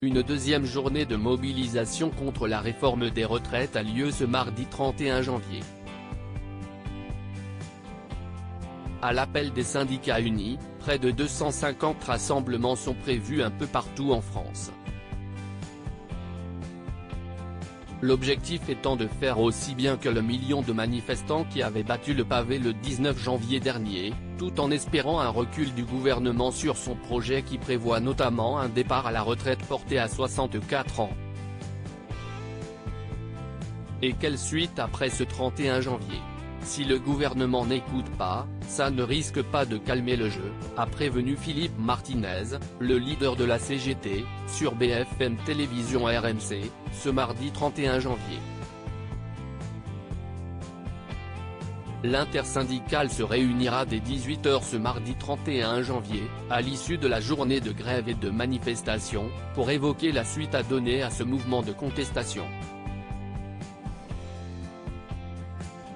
Une deuxième journée de mobilisation contre la réforme des retraites a lieu ce mardi 31 janvier. À l'appel des syndicats unis, près de 250 rassemblements sont prévus un peu partout en France. L'objectif étant de faire aussi bien que le million de manifestants qui avaient battu le pavé le 19 janvier dernier, tout en espérant un recul du gouvernement sur son projet qui prévoit notamment un départ à la retraite porté à 64 ans. Et quelle suite après ce 31 janvier ? Si le gouvernement n'écoute pas, ça ne risque pas de calmer le jeu, a prévenu Philippe Martinez, le leader de la CGT, sur BFM Télévision RMC, ce mardi 31 janvier. L'intersyndicale se réunira dès 18 h ce mardi 31 janvier, à l'issue de la journée de grève et de manifestation, pour évoquer la suite à donner à ce mouvement de contestation.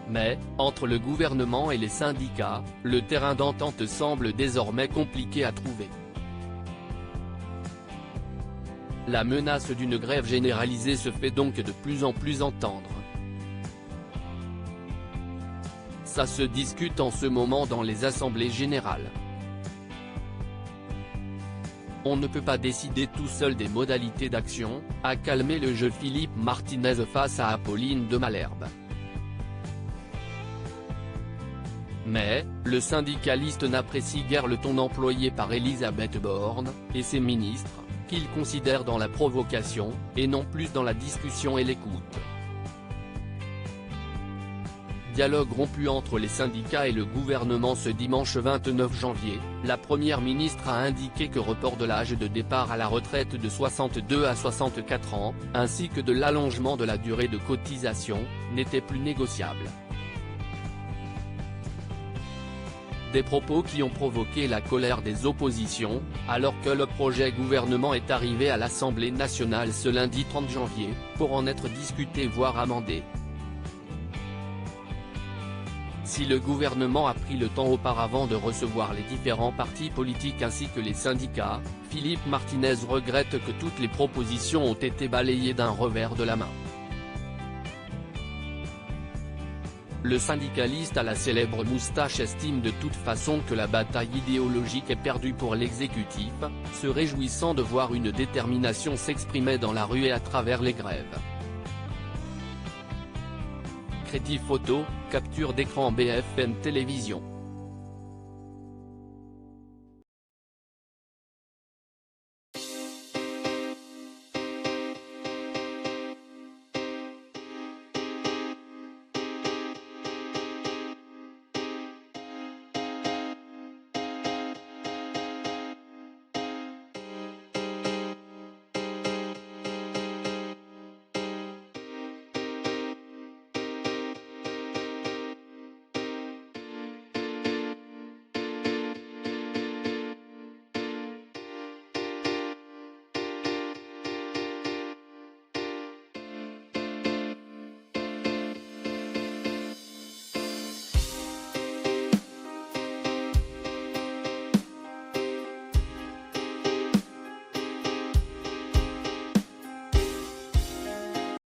Mais, entre le gouvernement et les syndicats, le terrain d'entente semble désormais compliqué à trouver. La menace d'une grève généralisée se fait donc de plus en plus entendre. Ça se discute en ce moment dans les assemblées générales. On ne peut pas décider tout seul des modalités d'action, a calmé le jeu Philippe Martinez face à Apolline de Malherbe. Mais, le syndicaliste n'apprécie guère le ton employé par Elisabeth Borne, et ses ministres, qu'il considère dans la provocation, et non plus dans la discussion et l'écoute. Dialogue rompu entre les syndicats et le gouvernement ce dimanche 29 janvier, la première ministre a indiqué que report de l'âge de départ à la retraite de 62 à 64 ans, ainsi que de l'allongement de la durée de cotisation, n'était plus négociable. Des propos qui ont provoqué la colère des oppositions, alors que le projet gouvernement est arrivé à l'Assemblée nationale ce lundi 30 janvier, pour en être discuté voire amendé. Si le gouvernement a pris le temps auparavant de recevoir les différents partis politiques ainsi que les syndicats, Philippe Martinez regrette que toutes les propositions ont été balayées d'un revers de la main. Le syndicaliste à la célèbre moustache estime de toute façon que la bataille idéologique est perdue pour l'exécutif, se réjouissant de voir une détermination s'exprimer dans la rue et à travers les grèves. Crédit photo, capture d'écran BFM Télévision.